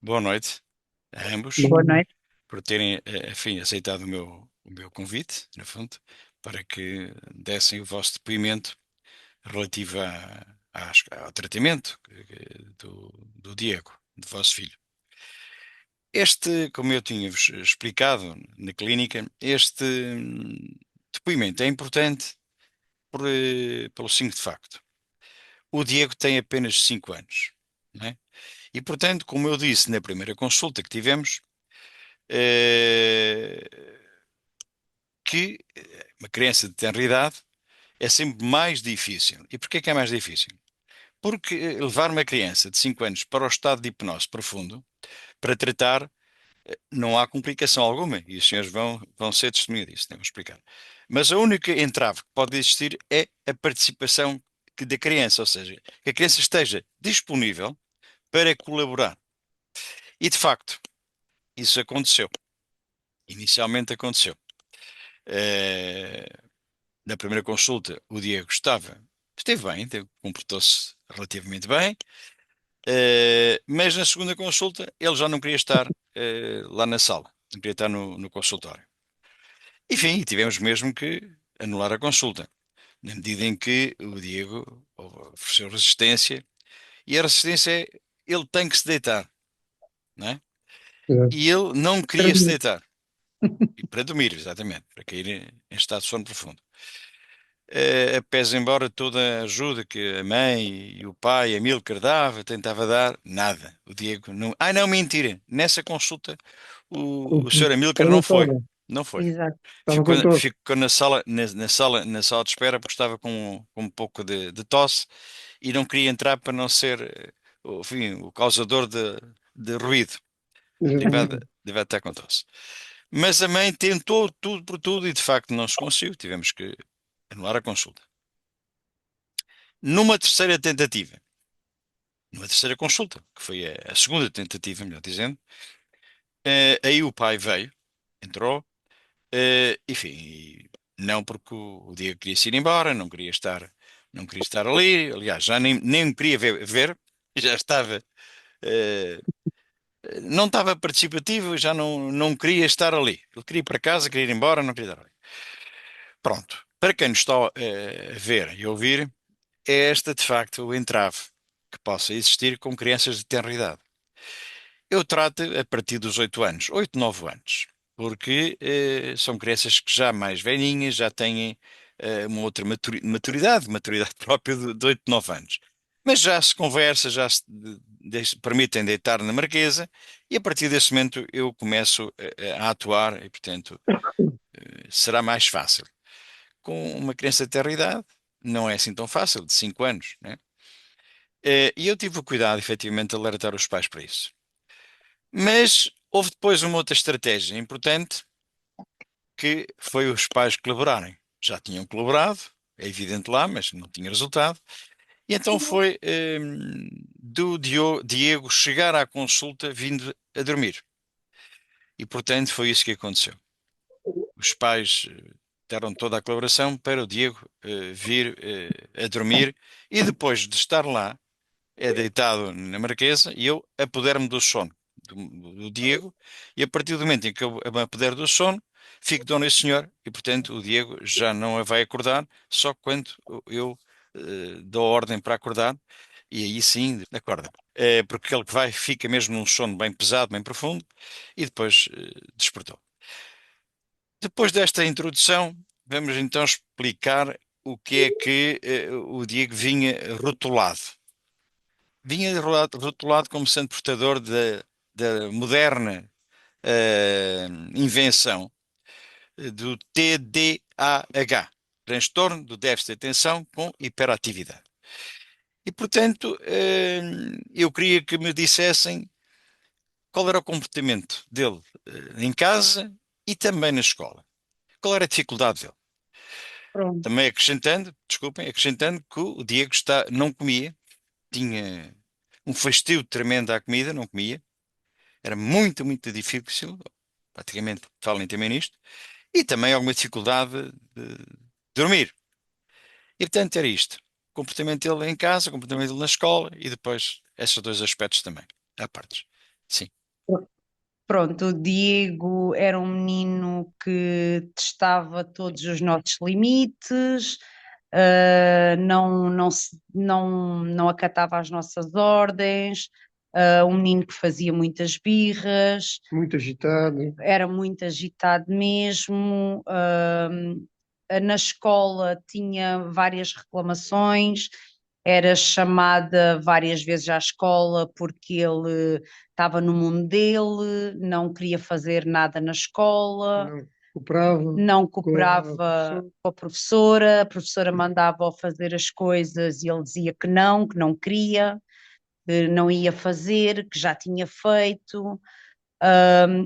Boa noite a ambos Boa noite. por terem, enfim, aceitado o meu convite, no fundo, para que dessem o vosso depoimento relativo ao tratamento do Diego, do vosso filho. Como eu tinha-vos explicado na clínica, este depoimento é importante pelo seguinte facto. O Diego tem apenas 5 anos, não é? E, portanto, como eu disse na primeira consulta que tivemos, eh, que uma criança de tenra idade é sempre mais difícil. E porquê que é mais difícil? Porque levar uma criança de 5 anos para o estado de hipnose profundo, para tratar, não há complicação alguma. E os senhores vão ser testemunha disso, não vou explicar. Mas a única entrave que pode existir é a participação da criança, ou seja, que a criança esteja disponível para colaborar. E de facto, isso aconteceu. Inicialmente aconteceu. Eh, Na primeira consulta, o Diego esteve bem, comportou-se relativamente bem, mas na segunda consulta ele já não queria estar lá na sala, não queria estar no consultório. Enfim, tivemos mesmo que anular a consulta, na medida em que o Diego ofereceu resistência, e a resistência é ele tem que se deitar, não é? Exato. E ele não queria se Termino. deitar, e para dormir, exatamente, para cair em estado de sono profundo. Pese embora toda a ajuda que a mãe e o pai, a Milker tentava dar, nada. O Diego não. Ah, não, mentira. Nessa consulta o Sr. Amílcar Estava não foi. fora. Não foi. Exato. Estava Ficou, com tosse. ficou na sala de espera porque estava com um pouco de tosse e não queria entrar para não ser, enfim, o causador de ruído. Devia, Exatamente. devia estar com tosse. Mas a mãe tentou tudo por tudo e de facto não se conseguiu. Tivemos que anular a consulta. Numa terceira tentativa, numa terceira consulta, que foi a segunda tentativa, melhor dizendo, aí o pai veio, entrou, enfim, não porque o Diego queria se ir embora, não queria estar ali, aliás, já nem me queria ver, já estava, eh, não estava participativo, já não queria estar ali. Ele queria ir para casa, queria ir embora, não queria estar ali. Pronto, para quem nos está a ver e ouvir, é esta de facto o entrave que possa existir com crianças de tenra idade. Eu trato a partir dos 8 anos, 8, 9 anos, porque são crianças que já mais velhinhas, já têm uma outra maturidade própria de 8, 9 anos. Mas já se conversa, já se permitem deitar na marquesa e a partir desse momento eu começo a atuar e, portanto, será mais fácil. Com uma criança de tenra idade, não é assim tão fácil, de 5 anos, né? E eu tive o cuidado, efetivamente, de alertar os pais para isso. Mas houve depois uma outra estratégia importante, que foi os pais colaborarem. Já tinham colaborado, é evidente lá, mas não tinha resultado. E então foi do Diego chegar à consulta vindo a dormir. E portanto foi isso que aconteceu. Os pais deram toda a colaboração para o Diego vir a dormir e depois de estar lá, deitado na marquesa e eu apoderar-me do sono do Diego e a partir do momento em que eu me apodero do sono, fico dono esse senhor e portanto o Diego já não a vai acordar só quando eu dou a ordem para acordar e aí sim acorda. Porque ele que vai fica mesmo num sono bem pesado, bem profundo e depois despertou. Depois desta introdução, vamos então explicar o que é que o Diego vinha rotulado. Vinha rotulado como sendo portador da moderna invenção do TDAH, transtorno do déficit de atenção com hiperatividade. E, portanto, eu queria que me dissessem qual era o comportamento dele em casa e também na escola. Qual era a dificuldade dele? Pronto. Também acrescentando, desculpem, acrescentando que o Diego não comia, tinha um fastio tremendo à comida, não comia. Era muito, muito difícil, praticamente falem também nisto, e também alguma dificuldade de dormir. E portanto era isto. O comportamento dele em casa, o comportamento dele na escola e depois esses dois aspectos também, à parte. Sim. Pronto, o Diego era um menino que testava todos os nossos limites, não acatava as nossas ordens, um menino que fazia muitas birras, Muito agitado, era muito agitado mesmo. Na escola tinha várias reclamações, era chamada várias vezes à escola porque ele estava no mundo dele, não queria fazer nada na escola, não cooperava não com a cooperava pessoa, com a professora mandava-o fazer as coisas e ele dizia que não queria, que não ia fazer, que já tinha feito.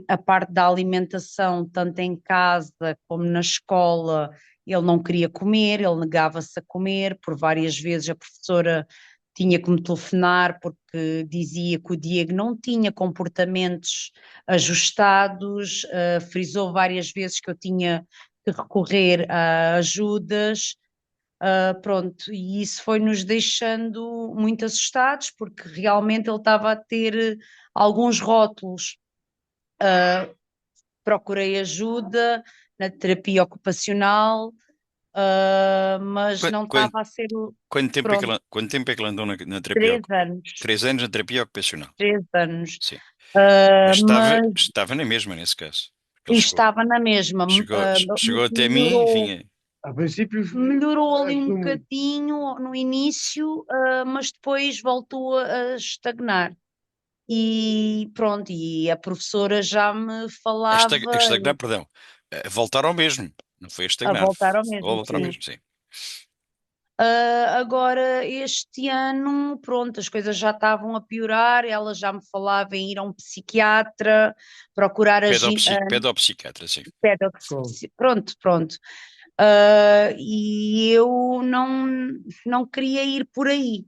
A parte da alimentação, tanto em casa como na escola, ele não queria comer, ele negava-se a comer, por várias vezes a professora tinha que me telefonar porque dizia que o Diego não tinha comportamentos ajustados, frisou várias vezes que eu tinha que recorrer a ajudas. Pronto, e isso foi nos deixando muito assustados, porque realmente ele estava a ter alguns rótulos. Procurei ajuda na terapia ocupacional, mas não Quanto, estava a ser quanto tempo é que pronto, ele andou na terapia? 3 anos, 3 anos na terapia ocupacional. 3 anos. Sim. Mas estava, Mas estava na mesma nesse caso. Ele estava na mesma, chegou até mim e melhorou, vinha. a princípio, melhorou ali um resumo, bocadinho no início, mas depois voltou a estagnar. E pronto, e a professora já me A falava estagnar, perdão. A voltar ao mesmo. Não foi a a estagnar. voltar ao Ou a mesmo, voltar ao sim. mesmo, sim. Agora, este ano, pronto, as coisas já estavam a piorar. Ela já me falava em ir a um psiquiatra, procurar Pedopsiquiatra, sim. só, pronto, pronto. E eu não queria ir por aí.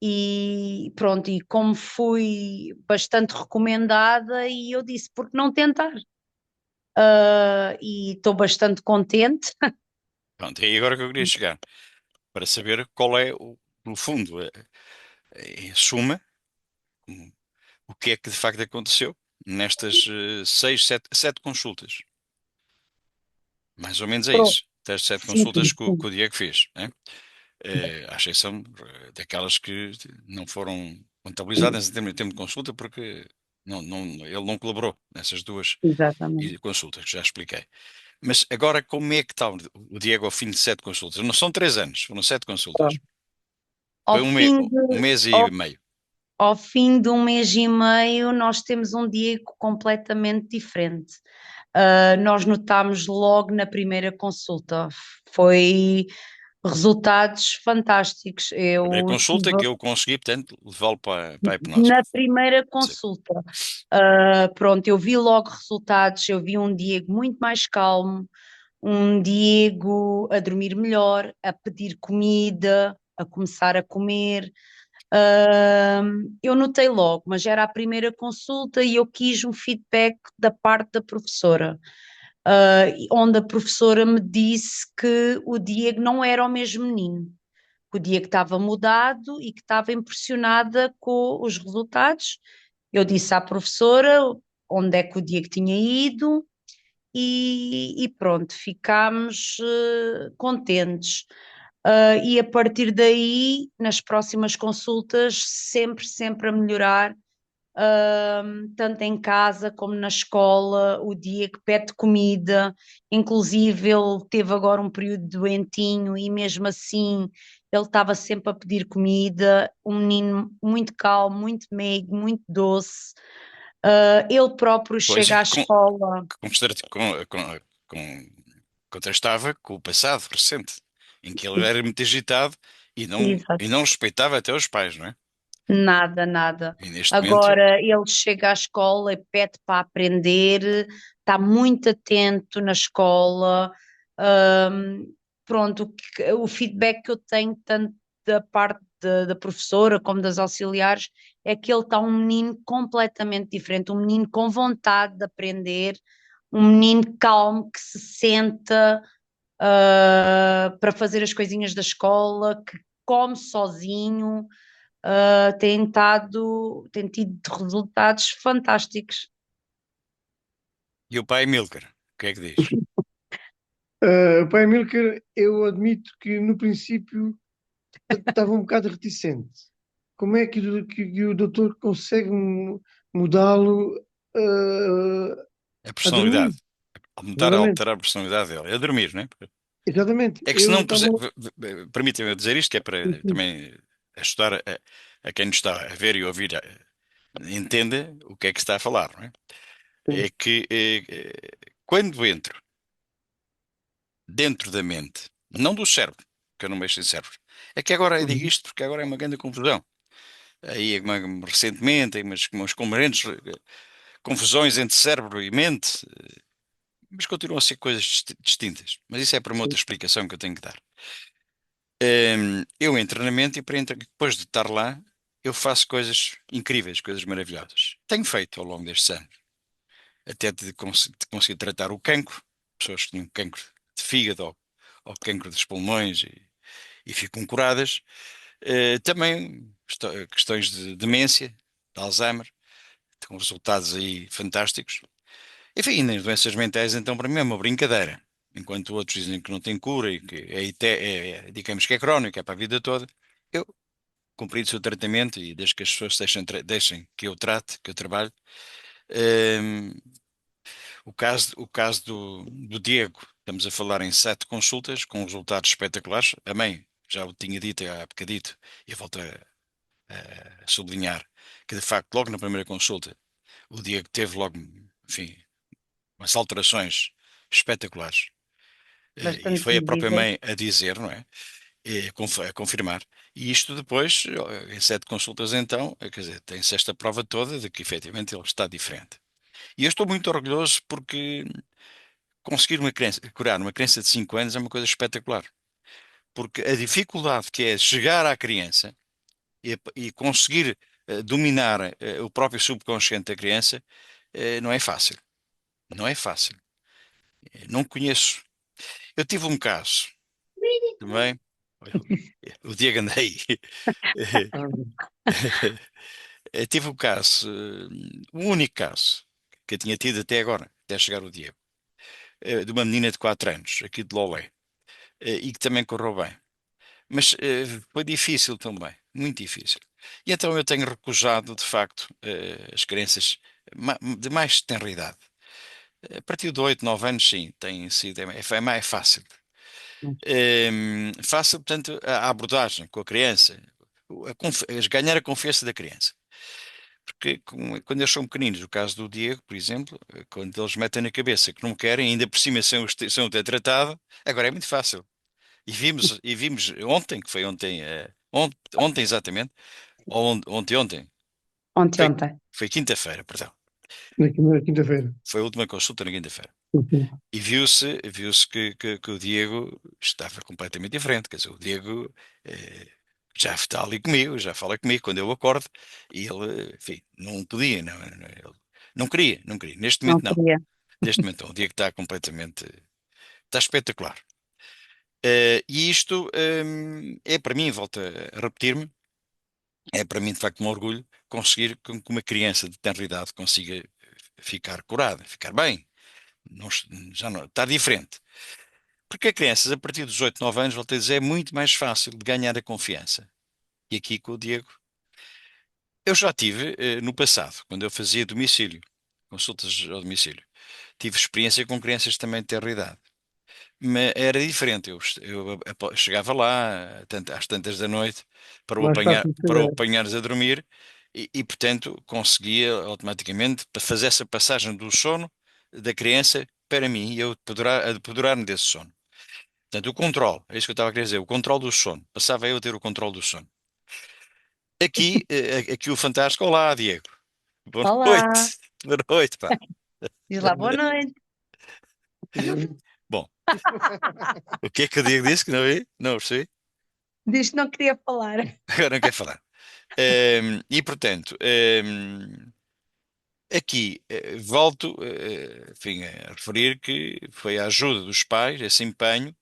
E pronto, e como fui bastante recomendada, e eu disse, por que não tentar? E estou bastante contente. Pronto, é agora que eu queria chegar. Para saber qual é, no fundo, em suma, o que é que de facto aconteceu nestas 6, 7 consultas. Mais ou menos é Pronto, isso. Das 7 consultas sim, que o Diego fez, né? À exceção daquelas que não foram contabilizadas em termos de consulta, porque ele não colaborou nessas duas exatamente. consultas que já expliquei. Mas agora, como é que está o Diego ao fim de 7 consultas? Não são 3 anos, foram 7 consultas. Pronto. Ao Foi fim de, um mês ao e meio. Ao fim de um mês e meio, nós temos um Diego completamente diferente. Nós notámos logo na primeira consulta, foi resultados fantásticos. Primeira Eu consulta tive que eu consegui, portanto, levá-lo para a hipnose. na primeira Sim. consulta, pronto, eu vi logo resultados, eu vi um Diego muito mais calmo, um Diego a dormir melhor, a pedir comida, a começar a comer. Eu notei logo, mas era a primeira consulta e eu quis um feedback da parte da professora, onde a professora me disse que o Diego não era o mesmo menino, que o Diego estava mudado e que estava impressionada com os resultados. Eu disse à professora onde é que o Diego tinha ido e pronto, ficámos contentes. E a partir daí, nas próximas consultas, sempre a melhorar, tanto em casa como na escola. O dia que pede comida, inclusive ele teve agora um período doentinho e mesmo assim ele estava sempre a pedir comida. Um menino muito calmo, muito meigo, muito doce. Ele próprio Pois, chega à escola. que com- contrastava com o passado recente, em que ele era muito agitado Exato. e não respeitava até os pais, não é? Nada, nada. E neste momento, Agora ele chega à escola e pede para aprender, está muito atento na escola. Hum, Pronto, o feedback que eu tenho, tanto da parte da professora como das auxiliares, é que ele está um menino completamente diferente, um menino com vontade de aprender, um menino calmo que se senta, para fazer as coisinhas da escola, que come sozinho. têm tido resultados fantásticos. E o pai Milker, o que é que diz? Pai Milker, eu admito que no princípio estava um bocado reticente. Como é que o doutor consegue mudá-lo A a dormir? personalidade. Aumentar, Exatamente, alterar a personalidade dele. É dormir, não é? exatamente. É que se Eu não estava. permitem-me dizer isto, que é Sim, para sim, também ajudar a quem nos está a ver e ouvir, entenda o que é que está a falar, não é? sim. É que quando entro dentro da mente, não do cérebro, que eu não mexo em cérebro, é que agora eu digo Uhum. isto porque agora é uma grande confusão. Aí, recentemente, aí umas concorrentes confusões entre cérebro e mente, mas continuam a ser coisas distintas. Mas isso é para uma outra explicação que eu tenho que dar. Eu entro na mente e depois de estar lá, eu faço coisas incríveis, coisas maravilhosas. Tenho feito ao longo destes anos, até de conseguir tratar o cancro, pessoas que tinham cancro de fígado ou cancro dos pulmões e ficam curadas. Também questões de demência, de Alzheimer, com resultados aí fantásticos. Enfim, nas doenças mentais, então, para mim é uma brincadeira. Enquanto outros dizem que não tem cura e que digamos que é crónico, é para a vida toda, eu compreendo o seu tratamento e desde que as pessoas deixem que eu trate, que eu trabalhe. Hum, o caso do Diego, estamos a falar em 7 consultas com resultados espetaculares. A mãe já o tinha dito há bocadito e eu volto a sublinhar que, de facto, logo na primeira consulta, o Diego teve logo, enfim, umas alterações espetaculares. E Bastante foi a própria visíveis. mãe a dizer, não é? A confirmar. E isto depois, em 7 consultas, então, quer dizer, tem-se esta prova toda de que efetivamente ele está diferente. E eu estou muito orgulhoso porque conseguir curar uma criança de 5 anos é uma coisa espetacular. Porque a dificuldade que é chegar à criança e conseguir dominar o próprio subconsciente da criança não é fácil. Não é fácil. Não conheço. Eu tive um caso também. Olha, o Diego anda aí. Ah, Tive um caso, o único caso que eu tinha tido até agora, até chegar o Diego, de uma menina de 4 anos, aqui de Lolé, e que também correu bem. Mas foi difícil também, muito difícil. E então eu tenho recusado, de facto, as crianças de mais tenra idade. A partir de 8, 9 anos, sim, tem sido, é mais fácil. Fácil, portanto, a abordagem com a criança, ganhar a confiança da criança. Porque quando eles são pequeninos, o caso do Diego, por exemplo, quando eles metem na cabeça que não querem, ainda por cima sem o ter tratado, agora é muito fácil. E vimos ontem, que foi ontem, ontem exatamente, ou ontem, sim. Ontem. foi quinta-feira, perdão. Na quinta-feira. Foi a última consulta na quinta-feira. Uhum. E viu-se que o Diego estava completamente diferente. Quer dizer, o Diego já está ali comigo, já fala comigo quando eu acordo, e ele, enfim, não podia, ele não queria, não queria. Neste Não momento, não. queria. Neste momento, não. O Diego está completamente, está espetacular. E isto é para mim, volto a repetir-me, é para mim de facto um orgulho conseguir que uma criança de tenra idade consiga ficar curada, ficar bem, não, já não, estar diferente. Porque a crianças a partir dos 8, 9 anos, volto a dizer, é muito mais fácil de ganhar a confiança. E aqui com o Diego, eu já tive no passado, quando eu fazia domicílio, consultas ao domicílio, tive experiência com crianças também de tenra idade. Mas era diferente, chegava lá às tantas da noite Mais fácil de para o saber. apanhares a dormir portanto, conseguia automaticamente fazer essa passagem do sono da criança para mim e eu apoderar-me desse sono. Portanto, o controle, é isso que eu estava a querer dizer, o controle do sono. Passava eu a ter o controle do sono. Aqui o fantástico. Olá, Diego. Boa Olá, noite. Boa noite, pá. diz lá boa noite. Uhum. Bom, o que é que o Diego disse que não vi? Não percebi. Diz que não queria falar. Agora não quero falar. Portanto, aqui volto enfim, a referir que foi a ajuda dos pais, esse empenho,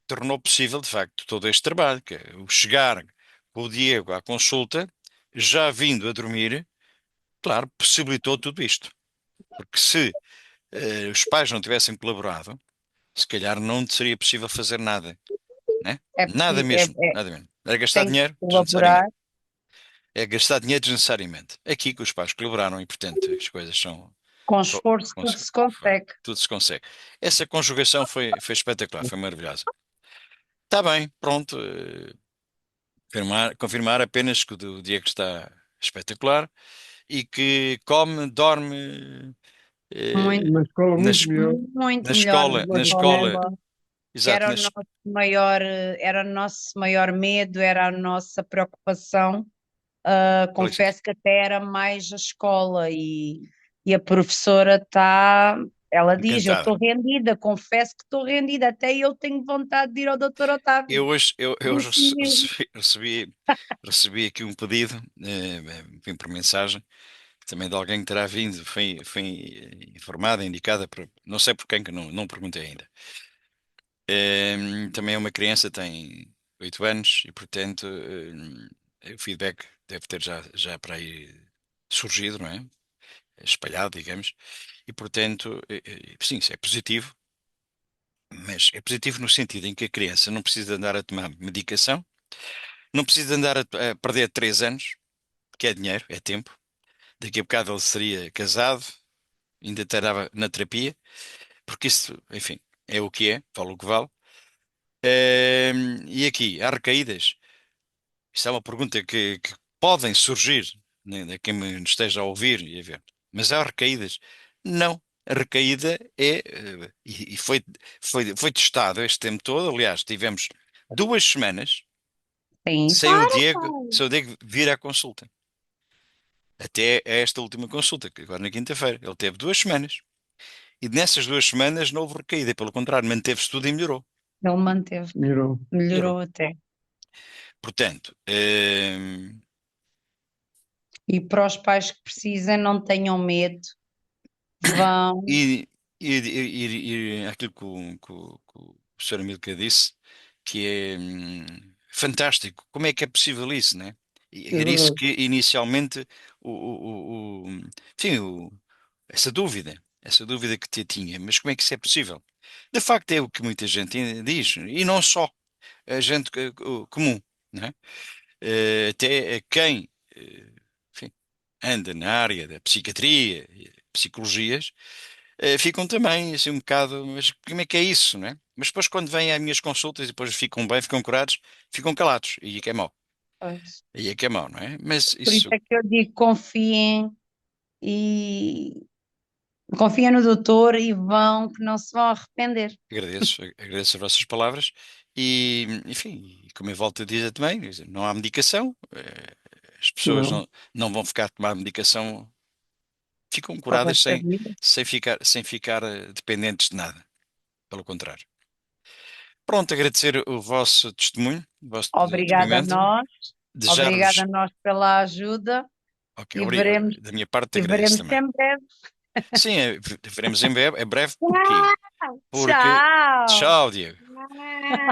tornou possível, de facto, todo este trabalho, que é o chegar com o Diego à consulta, já vindo a dormir, claro, possibilitou tudo isto. Porque se os pais não tivessem colaborado, se calhar não seria possível fazer nada, né? É Nada preciso, mesmo, nada mesmo. Era gastar tem que dinheiro colaborar. desnecessariamente. É gastar dinheiro desnecessariamente. Aqui que os pais colaboraram e, portanto, as coisas são. Com co- esforço tudo se consegue. Tudo se consegue. Essa conjugação foi espetacular, foi maravilhosa. Está bem, pronto. Confirmar apenas que o Diego está espetacular e que come, dorme Muito, eh, Na escola na, muito es- melhor. na muito melhor na escola, na escola, escola, Relativamente. que exato, era o nosso maior, era o nosso maior medo, era a nossa preocupação. com licença. Confesso que até era mais a escola e a professora está, ela diz, eu Encantada. estou rendida, confesso que estou rendida, até eu tenho vontade de ir ao Dr. Otávio. Eu hoje Disse mesmo. recebi aqui um pedido, vim por mensagem, também de alguém que terá vindo, foi informada, indicada, não sei por quem, que não perguntei ainda. Também é uma criança, tem 8 anos e, portanto, o feedback deve ter já para aí surgido, não é? Espalhado, digamos, e, portanto, sim, isso é positivo, mas é positivo no sentido em que a criança não precisa andar a tomar medicação, não precisa andar a perder 3 anos, que é dinheiro, é tempo. Daqui a bocado ele seria casado, ainda estará na terapia, porque isso, enfim, é o que é, vale o que vale. E aqui, há recaídas. Isto é uma pergunta que podem surgir, né, de quem me esteja a ouvir e a ver. Mas há recaídas? Não. A recaída e foi testado este tempo todo. Aliás, tivemos 2 semanas Sim, sem o para, Diego, pai. sem o Diego vir à consulta. Até esta última consulta, que agora na quinta-feira. Ele teve 2 semanas. E nessas 2 semanas não houve recaída. Pelo contrário, manteve-se tudo e melhorou. Ele manteve, Melhorou. Melhorou. melhorou até. Portanto, E para os pais que precisem, não tenham medo, vão. E, e aquilo que o Sr. Amílcar disse, que é fantástico. Como é que é possível isso, né? É E era isso verdade. que inicialmente enfim, essa dúvida que te tinha, mas como é que isso é possível? De facto é o que muita gente diz, e não só a gente comum, né? Até a quem enfim, anda na área da psiquiatria, e psicologias, ficam também assim um bocado, mas como é que é isso, não é? Mas depois quando vêm às minhas consultas e depois ficam bem, ficam curados, ficam calados, e é que é mau, Pois. aí é que é mau, não é? Mas Por isso isso é que eu digo, e confiem no doutor e vão, que não se vão arrepender. agradeço as vossas palavras e, enfim, como eu volto a dizer também, quer dizer, não há medicação, as pessoas Não. não vão ficar a tomar medicação, ficam Para o curadas resto da vida. sem ficar dependentes de nada, pelo contrário. Pronto, agradecer o vosso testemunho, o vosso Obrigada a depoimento, nós, obrigada desejar-vos. a nós pela ajuda Ok, e veremos, da minha parte e agradeço veremos também. sempre breve. Sim, veremos em breve, porquê? Porque, Tchau! tchau, Diego.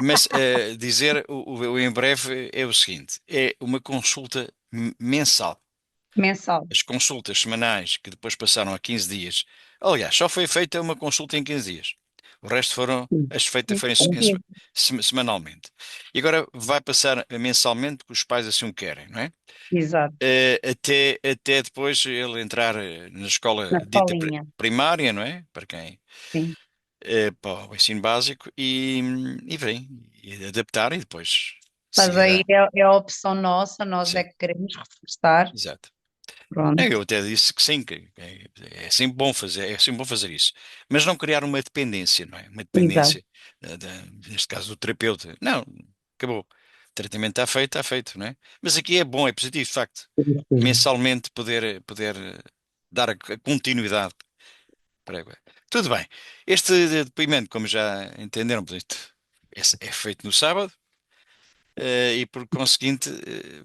Mas dizer o em breve é o seguinte: é uma consulta mensal. Mensal. As consultas semanais que depois passaram a 15 dias, aliás, só foi feita uma consulta em 15 dias. O resto foram Sim. as feitas foram semanalmente. E agora vai passar mensalmente, que os pais assim o querem, não é? Exato, Até depois ele entrar na escola na dita escolinha. primária, não é? Para quem Sim. para o ensino básico e vem e adaptar e depois Mas aí seguirá. é a opção nossa, nós é Sim, que queremos reforçar. exato. Eu Pronto, até disse que sim, que é sempre bom fazer, é sempre bom fazer isso, mas não criar uma dependência, não é? Uma exato. dependência, neste caso do terapeuta. Não, acabou. O tratamento está feito, não é? Mas aqui é bom, é positivo, de facto. Mensalmente poder dar a continuidade. Para- Tudo bem. Este depoimento, como já entenderam, portanto, é feito no sábado, e por conseguinte,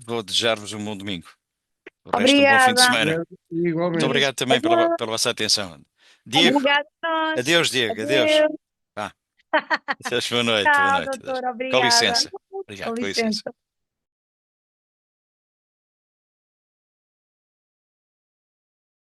vou desejar-vos um bom domingo. O resto, um bom fim de Obrigada. semana. Muito Igualmente. obrigado também Adeus. pela vossa atenção. Diego, Obrigada a nós. adeus, Diego, adeus. Adeus. Vá, adeus, boa noite, boa Tchau, noite. Adeus. doutor. Com Obrigada. licença. Com Obrigado, com licença. licença.